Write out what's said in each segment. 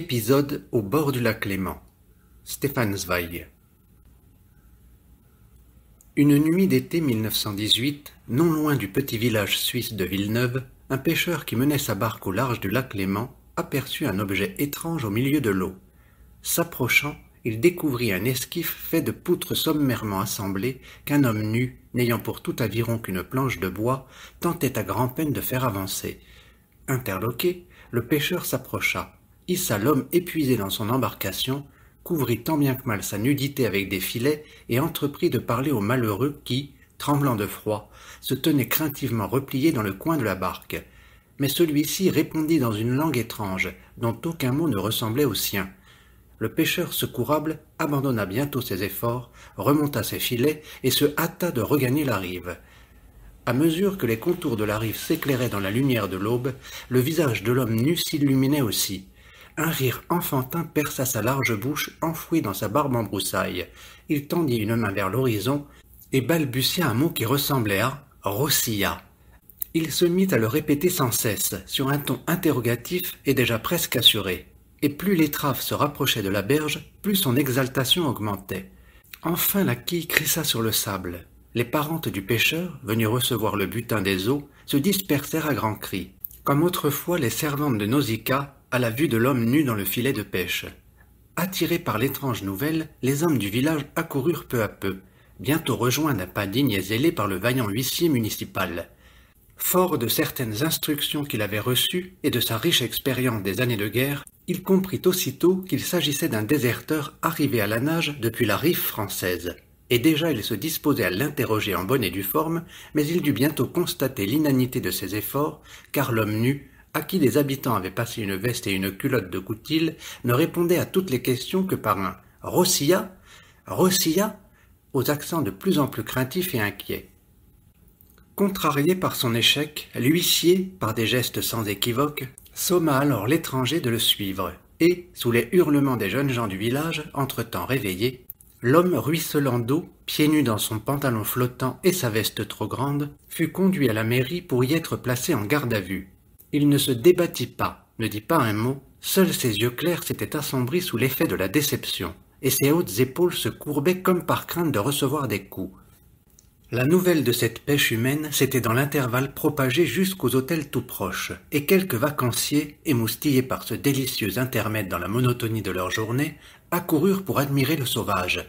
Épisode au bord du lac Léman. Steffansweig. Une nuit d'été 1918, non loin du petit village suisse de Villeneuve, un pêcheur qui menait sa barque au large du lac Léman aperçut un objet étrange au milieu de l'eau. S'approchant, il découvrit un esquif fait de poutres sommairement assemblées qu'un homme nu, n'ayant pour tout aviron qu'une planche de bois, tentait à grand-peine de faire avancer. Interloqué, le pêcheur s'approcha, hissa l'homme épuisé dans son embarcation, couvrit tant bien que mal sa nudité avec des filets et entreprit de parler au malheureux qui, tremblant de froid, se tenait craintivement replié dans le coin de la barque. Mais celui-ci répondit dans une langue étrange, dont aucun mot ne ressemblait au sien. Le pêcheur secourable abandonna bientôt ses efforts, remonta ses filets et se hâta de regagner la rive. À mesure que les contours de la rive s'éclairaient dans la lumière de l'aube, le visage de l'homme nu s'illuminait aussi. Un rire enfantin perça sa large bouche enfouie dans sa barbe en broussailles. Il tendit une main vers l'horizon et balbutia un mot qui ressemblait à « Rossiya ». Il se mit à le répéter sans cesse, sur un ton interrogatif et déjà presque assuré. Et plus l'étrave se rapprochait de la berge, plus son exaltation augmentait. Enfin la quille crissa sur le sable. Les parentes du pêcheur, venues recevoir le butin des eaux, se dispersèrent à grands cris, comme autrefois les servantes de Nausicaa à la vue de l'homme nu dans le filet de pêche. Attirés par l'étrange nouvelle, les hommes du village accoururent peu à peu, bientôt rejoints d'un pas digne et zélé par le vaillant huissier municipal. Fort de certaines instructions qu'il avait reçues et de sa riche expérience des années de guerre, il comprit aussitôt qu'il s'agissait d'un déserteur arrivé à la nage depuis la rive française. Et déjà il se disposait à l'interroger en bonne et due forme, mais il dut bientôt constater l'inanité de ses efforts, car l'homme nu, à qui les habitants avaient passé une veste et une culotte de coutil, ne répondait à toutes les questions que par un « Rossiya » aux accents de plus en plus craintifs et inquiets. Contrarié par son échec, l'huissier, par des gestes sans équivoque, somma alors l'étranger de le suivre, et, sous les hurlements des jeunes gens du village, entre-temps réveillés, l'homme ruisselant d'eau, pieds nus dans son pantalon flottant et sa veste trop grande, fut conduit à la mairie pour y être placé en garde à vue. Il ne se débattit pas, ne dit pas un mot, seuls ses yeux clairs s'étaient assombris sous l'effet de la déception, et ses hautes épaules se courbaient comme par crainte de recevoir des coups. La nouvelle de cette pêche humaine s'était dans l'intervalle propagée jusqu'aux hôtels tout proches, et quelques vacanciers, émoustillés par ce délicieux intermède dans la monotonie de leur journée, accoururent pour admirer le sauvage.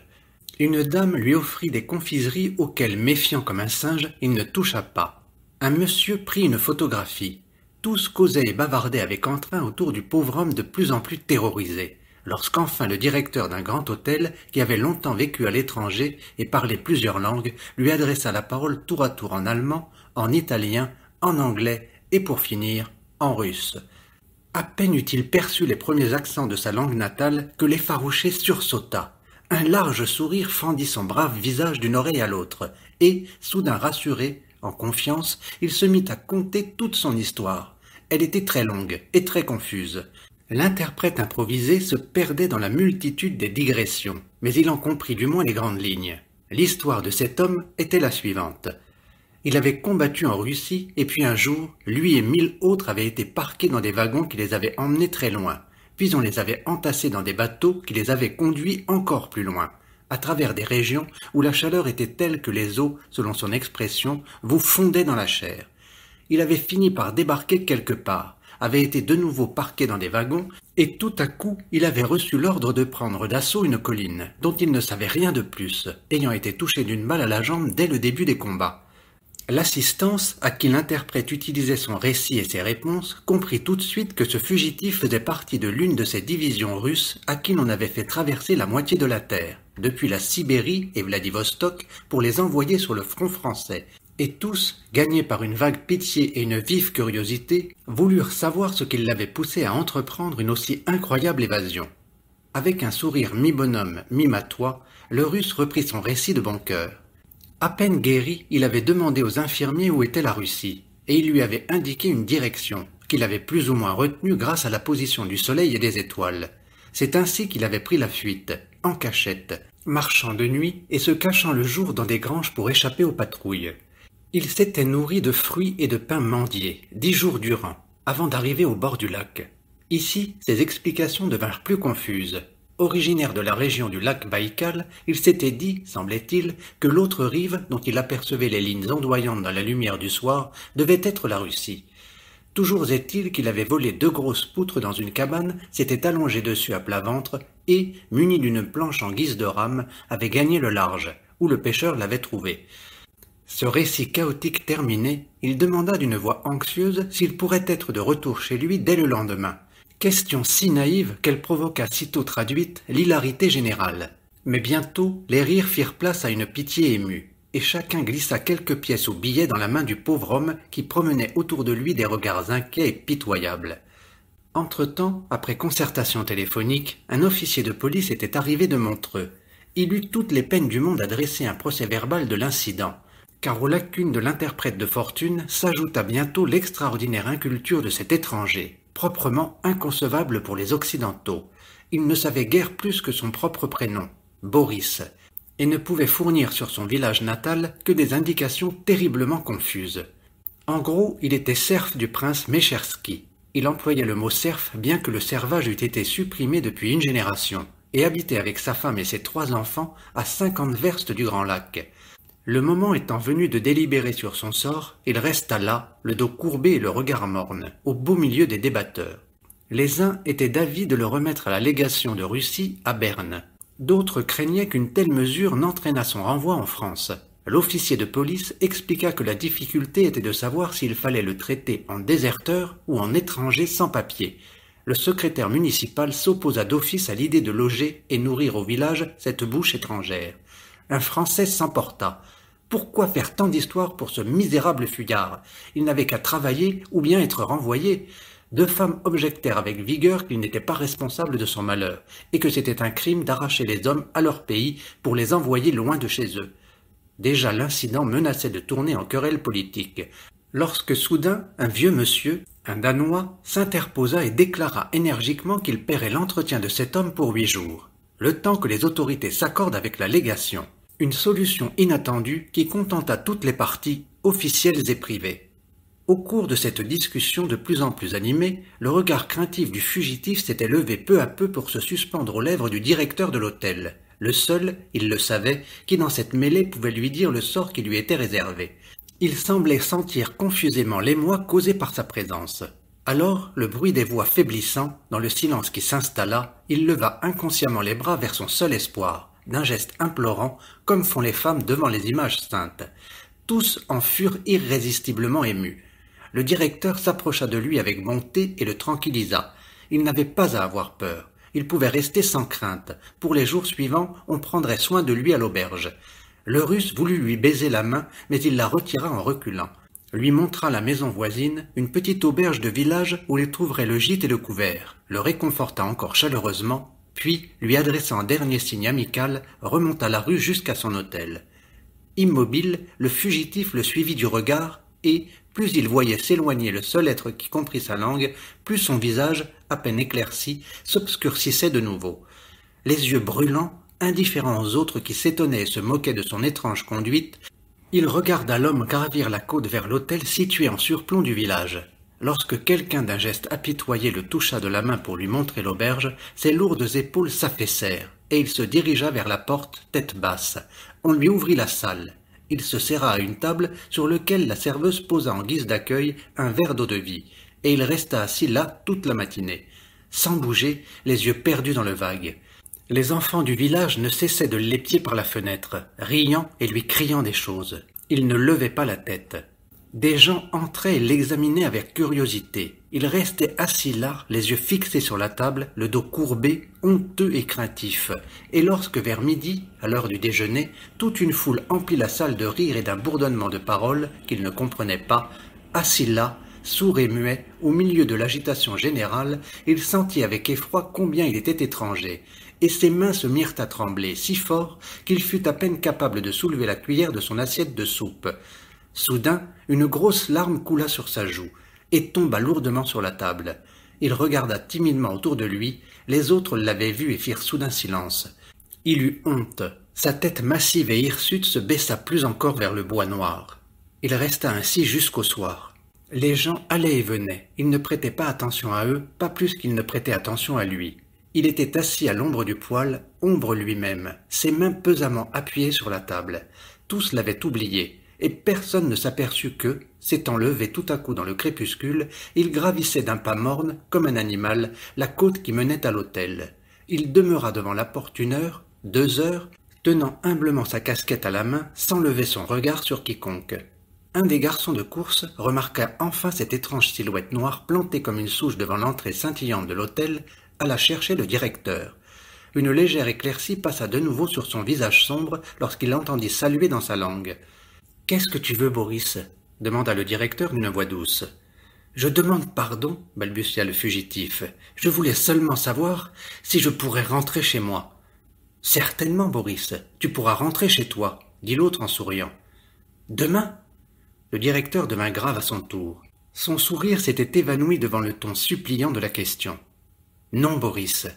Une dame lui offrit des confiseries auxquelles, méfiant comme un singe, il ne toucha pas. Un monsieur prit une photographie. Tous causaient et bavardaient avec entrain autour du pauvre homme de plus en plus terrorisé, lorsqu'enfin le directeur d'un grand hôtel, qui avait longtemps vécu à l'étranger et parlait plusieurs langues, lui adressa la parole tour à tour en allemand, en italien, en anglais et pour finir, en russe. À peine eut-il perçu les premiers accents de sa langue natale que l'effarouché sursauta. Un large sourire fendit son brave visage d'une oreille à l'autre, et, soudain rassuré, en confiance, il se mit à conter toute son histoire. Elle était très longue et très confuse. L'interprète improvisé se perdait dans la multitude des digressions, mais il en comprit du moins les grandes lignes. L'histoire de cet homme était la suivante. Il avait combattu en Russie, et puis un jour, lui et 1000 autres avaient été parqués dans des wagons qui les avaient emmenés très loin. Puis on les avait entassés dans des bateaux qui les avaient conduits encore plus loin, à travers des régions où la chaleur était telle que les os, selon son expression, vous fondaient dans la chair. Il avait fini par débarquer quelque part, avait été de nouveau parqué dans des wagons, et tout à coup, il avait reçu l'ordre de prendre d'assaut une colline, dont il ne savait rien de plus, ayant été touché d'une balle à la jambe dès le début des combats. L'assistance, à qui l'interprète utilisait son récit et ses réponses, comprit tout de suite que ce fugitif faisait partie de l'une de ces divisions russes à qui l'on avait fait traverser la moitié de la terre, depuis la Sibérie et Vladivostok, pour les envoyer sur le front français. Et tous, gagnés par une vague pitié et une vive curiosité, voulurent savoir ce qui l'avait poussé à entreprendre une aussi incroyable évasion. Avec un sourire mi-bonhomme, mi-matois, le Russe reprit son récit de bon cœur. À peine guéri, il avait demandé aux infirmiers où était la Russie, et ils lui avaient indiqué une direction, qu'il avait plus ou moins retenue grâce à la position du soleil et des étoiles. C'est ainsi qu'il avait pris la fuite, en cachette, marchant de nuit et se cachant le jour dans des granges pour échapper aux patrouilles. Il s'était nourri de fruits et de pain mendiés, 10 jours durant, avant d'arriver au bord du lac. Ici, ses explications devinrent plus confuses. Originaire de la région du lac Baïkal, il s'était dit, semblait-il, que l'autre rive, dont il apercevait les lignes ondoyantes dans la lumière du soir, devait être la Russie. Toujours est-il qu'il avait volé 2 grosses poutres dans une cabane, s'était allongé dessus à plat ventre et, muni d'une planche en guise de rame, avait gagné le large, où le pêcheur l'avait trouvé. Ce récit chaotique terminé, il demanda d'une voix anxieuse s'il pourrait être de retour chez lui dès le lendemain. Question si naïve qu'elle provoqua sitôt traduite l'hilarité générale. Mais bientôt, les rires firent place à une pitié émue, et chacun glissa quelques pièces ou billets dans la main du pauvre homme qui promenait autour de lui des regards inquiets et pitoyables. Entre-temps, après concertation téléphonique, un officier de police était arrivé de Montreux. Il eut toutes les peines du monde à dresser un procès-verbal de l'incident, car aux lacunes de l'interprète de fortune s'ajouta bientôt l'extraordinaire inculture de cet étranger, proprement inconcevable pour les Occidentaux. Il ne savait guère plus que son propre prénom, Boris, et ne pouvait fournir sur son village natal que des indications terriblement confuses. En gros, il était serf du prince Mecherski. Il employait le mot serf bien que le servage eût été supprimé depuis une génération, et habitait avec sa femme et ses 3 enfants à 50 verstes du Grand Lac. Le moment étant venu de délibérer sur son sort, il resta là, le dos courbé et le regard morne, au beau milieu des débatteurs. Les uns étaient d'avis de le remettre à la légation de Russie à Berne. D'autres craignaient qu'une telle mesure n'entraînât son renvoi en France. L'officier de police expliqua que la difficulté était de savoir s'il fallait le traiter en déserteur ou en étranger sans papier. Le secrétaire municipal s'opposa d'office à l'idée de loger et nourrir au village cette bouche étrangère. Un Français s'emporta. Pourquoi faire tant d'histoires pour ce misérable fuyard? Il n'avait qu'à travailler ou bien être renvoyé. 2 femmes objectèrent avec vigueur qu'il n'était pas responsable de son malheur, et que c'était un crime d'arracher les hommes à leur pays pour les envoyer loin de chez eux. Déjà l'incident menaçait de tourner en querelle politique, lorsque soudain un vieux monsieur, un Danois, s'interposa et déclara énergiquement qu'il paierait l'entretien de cet homme pour 8 jours, le temps que les autorités s'accordent avec la légation. Une solution inattendue qui contenta toutes les parties, officielles et privées. Au cours de cette discussion de plus en plus animée, le regard craintif du fugitif s'était levé peu à peu pour se suspendre aux lèvres du directeur de l'hôtel, le seul, il le savait, qui dans cette mêlée pouvait lui dire le sort qui lui était réservé. Il semblait sentir confusément l'émoi causé par sa présence. Alors, le bruit des voix faiblissant, dans le silence qui s'installa, il leva inconsciemment les bras vers son seul espoir, d'un geste implorant, comme font les femmes devant les images saintes. Tous en furent irrésistiblement émus. Le directeur s'approcha de lui avec bonté et le tranquillisa. Il n'avait pas à avoir peur. Il pouvait rester sans crainte. Pour les jours suivants, on prendrait soin de lui à l'auberge. Le Russe voulut lui baiser la main, mais il la retira en reculant. Lui montra la maison voisine, une petite auberge de village où il trouverait le gîte et le couvert, le réconforta encore chaleureusement, puis, lui adressant un dernier signe amical, remonta la rue jusqu'à son hôtel. Immobile, le fugitif le suivit du regard, et, plus il voyait s'éloigner le seul être qui comprit sa langue, plus son visage, à peine éclairci, s'obscurcissait de nouveau. Les yeux brûlants, indifférents aux autres qui s'étonnaient et se moquaient de son étrange conduite, il regarda l'homme gravir la côte vers l'hôtel situé en surplomb du village. Lorsque quelqu'un d'un geste apitoyé le toucha de la main pour lui montrer l'auberge, ses lourdes épaules s'affaissèrent, et il se dirigea vers la porte, tête basse. On lui ouvrit la salle. Il se serra à une table sur laquelle la serveuse posa en guise d'accueil un verre d'eau-de-vie, et il resta assis là toute la matinée, sans bouger, les yeux perdus dans le vague. Les enfants du village ne cessaient de l'épier par la fenêtre, riant et lui criant des choses. Il ne levait pas la tête. Des gens entraient et l'examinaient avec curiosité. Il restait assis là, les yeux fixés sur la table, le dos courbé, honteux et craintif. Et lorsque vers midi, à l'heure du déjeuner, toute une foule emplit la salle de rire et d'un bourdonnement de paroles qu'il ne comprenait pas, assis là, sourd et muet, au milieu de l'agitation générale, il sentit avec effroi combien il était étranger, et ses mains se mirent à trembler si fort qu'il fut à peine capable de soulever la cuillère de son assiette de soupe. Soudain, une grosse larme coula sur sa joue et tomba lourdement sur la table. Il regarda timidement autour de lui, les autres l'avaient vu et firent soudain silence. Il eut honte, sa tête massive et hirsute se baissa plus encore vers le bois noir. Il resta ainsi jusqu'au soir. Les gens allaient et venaient, il ne prêtait pas attention à eux, pas plus qu'il ne prêtait attention à lui. Il était assis à l'ombre du poêle, ombre lui-même, ses mains pesamment appuyées sur la table. Tous l'avaient oublié, et personne ne s'aperçut que, s'étant levé tout à coup dans le crépuscule, il gravissait d'un pas morne, comme un animal, la côte qui menait à l'hôtel. Il demeura devant la porte 1 heure, 2 heures, tenant humblement sa casquette à la main, sans lever son regard sur quiconque. Un des garçons de course remarqua enfin cette étrange silhouette noire plantée comme une souche devant l'entrée scintillante de l'hôtel, alla chercher le directeur. Une légère éclaircie passa de nouveau sur son visage sombre lorsqu'il entendit saluer dans sa langue. « Qu'est-ce que tu veux, Boris ?» demanda le directeur d'une voix douce. « Je demande pardon, balbutia le fugitif. Je voulais seulement savoir si je pourrais rentrer chez moi. »« Certainement, Boris, tu pourras rentrer chez toi, » dit l'autre en souriant. « Demain ?» Le directeur devint grave à son tour. Son sourire s'était évanoui devant le ton suppliant de la question. « Non, Boris,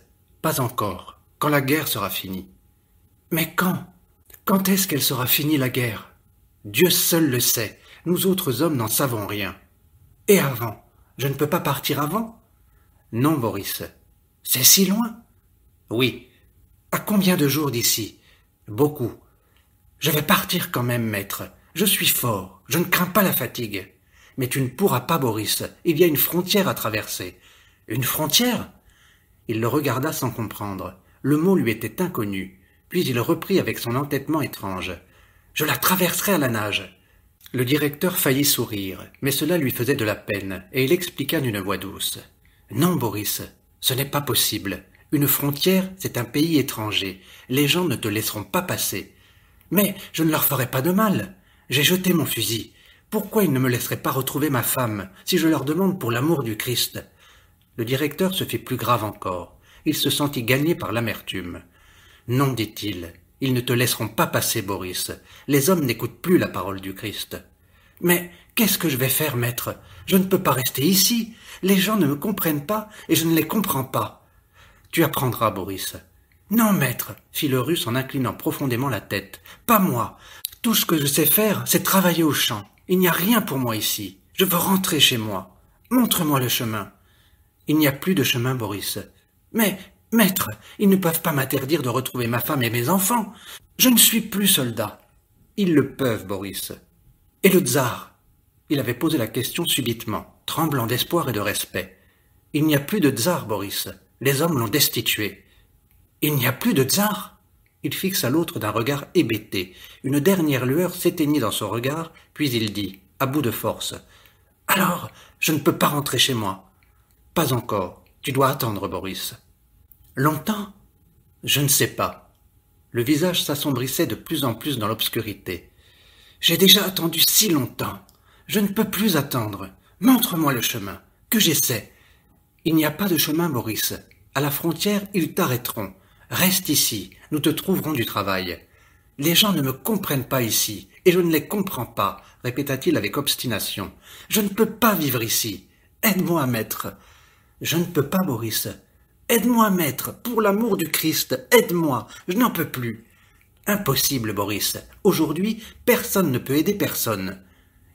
pas encore, quand la guerre sera finie. »« Mais quand? Quand est-ce qu'elle sera finie, la guerre? Dieu seul le sait, nous autres hommes n'en savons rien. Et avant? Je ne peux pas partir avant? »« Non, Boris. »« C'est si loin? »« Oui. »« À combien de jours d'ici? »« Beaucoup. »« Je vais partir quand même, maître. Je suis fort, je ne crains pas la fatigue. Mais tu ne pourras pas, Boris, il y a une frontière à traverser. »« Une frontière ?» Il le regarda sans comprendre. Le mot lui était inconnu. Puis il reprit avec son entêtement étrange. « Je la traverserai à la nage. » Le directeur faillit sourire, mais cela lui faisait de la peine, et il expliqua d'une voix douce. « Non, Boris, ce n'est pas possible. Une frontière, c'est un pays étranger. Les gens ne te laisseront pas passer. Mais je ne leur ferai pas de mal. J'ai jeté mon fusil. Pourquoi ils ne me laisseraient pas retrouver ma femme, si je leur demande pour l'amour du Christ ?» Le directeur se fit plus grave encore. Il se sentit gagné par l'amertume. « Non, dit-il, ils ne te laisseront pas passer, Boris. Les hommes n'écoutent plus la parole du Christ. »« Mais qu'est-ce que je vais faire, maître? Je ne peux pas rester ici. Les gens ne me comprennent pas et je ne les comprends pas. »« Tu apprendras, Boris. »« Non, maître, fit le Russe en inclinant profondément la tête. Pas moi. Tout ce que je sais faire, c'est travailler au champ. Il n'y a rien pour moi ici. Je veux rentrer chez moi. Montre-moi le chemin. » « Il n'y a plus de chemin, Boris. »« Mais, maître, ils ne peuvent pas m'interdire de retrouver ma femme et mes enfants. Je ne suis plus soldat. »« Ils le peuvent, Boris. »« Et le tsar ?» Il avait posé la question subitement, tremblant d'espoir et de respect. « Il n'y a plus de tsar, Boris. Les hommes l'ont destitué. »« Il n'y a plus de tsar ?» Il fixa l'autre d'un regard hébété. Une dernière lueur s'éteignit dans son regard, puis il dit, à bout de force, « Alors, je ne peux pas rentrer chez moi. » « Pas encore. Tu dois attendre, Boris. »« Longtemps ? » ?»« Je ne sais pas. » Le visage s'assombrissait de plus en plus dans l'obscurité. « J'ai déjà attendu si longtemps. Je ne peux plus attendre. Montre-moi le chemin. Que j'essaie. »« Il n'y a pas de chemin, Boris. À la frontière, ils t'arrêteront. Reste ici. Nous te trouverons du travail. »« Les gens ne me comprennent pas ici, et je ne les comprends pas, » répéta-t-il avec obstination. « Je ne peux pas vivre ici. Aide-moi, maître. » « Je ne peux pas, Boris. Aide-moi, maître, pour l'amour du Christ, aide-moi, je n'en peux plus. »« Impossible, Boris. Aujourd'hui, personne ne peut aider personne. »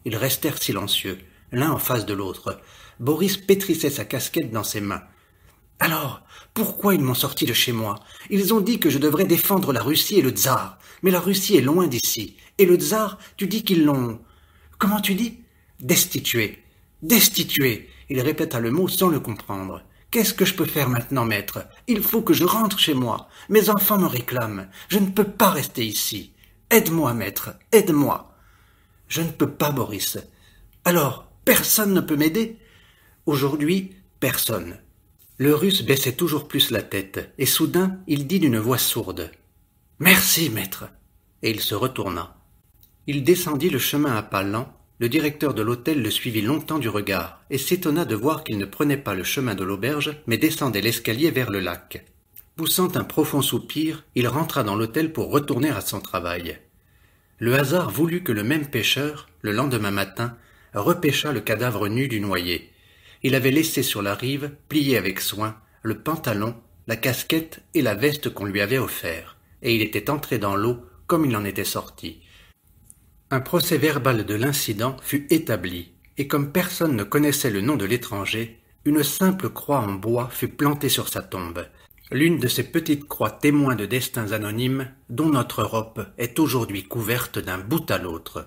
Ils restèrent silencieux, l'un en face de l'autre. Boris pétrissait sa casquette dans ses mains. « Alors, pourquoi ils m'ont sorti de chez moi? Ils ont dit que je devrais défendre la Russie et le tsar. Mais la Russie est loin d'ici. Et le tsar, tu dis qu'ils l'ont... Comment tu dis? Destitué. Destitué. Il répéta le mot sans le comprendre. « Qu'est-ce que je peux faire maintenant, maître? Il faut que je rentre chez moi. Mes enfants me réclament. Je ne peux pas rester ici. Aide-moi, maître, aide-moi. »« Je ne peux pas, Boris. »« Alors, personne ne peut m'aider ?»« Aujourd'hui, personne. » Le Russe baissait toujours plus la tête, et soudain, il dit d'une voix sourde. « Merci, maître. » Et il se retourna. Il descendit le chemin à pas lents. Le directeur de l'hôtel le suivit longtemps du regard et s'étonna de voir qu'il ne prenait pas le chemin de l'auberge, mais descendait l'escalier vers le lac. Poussant un profond soupir, il rentra dans l'hôtel pour retourner à son travail. Le hasard voulut que le même pêcheur, le lendemain matin, repêchât le cadavre nu du noyé. Il avait laissé sur la rive, plié avec soin, le pantalon, la casquette et la veste qu'on lui avait offert, et il était entré dans l'eau comme il en était sorti. Un procès-verbal de l'incident fut établi, et comme personne ne connaissait le nom de l'étranger, une simple croix en bois fut plantée sur sa tombe, l'une de ces petites croix témoins de destins anonymes dont notre Europe est aujourd'hui couverte d'un bout à l'autre.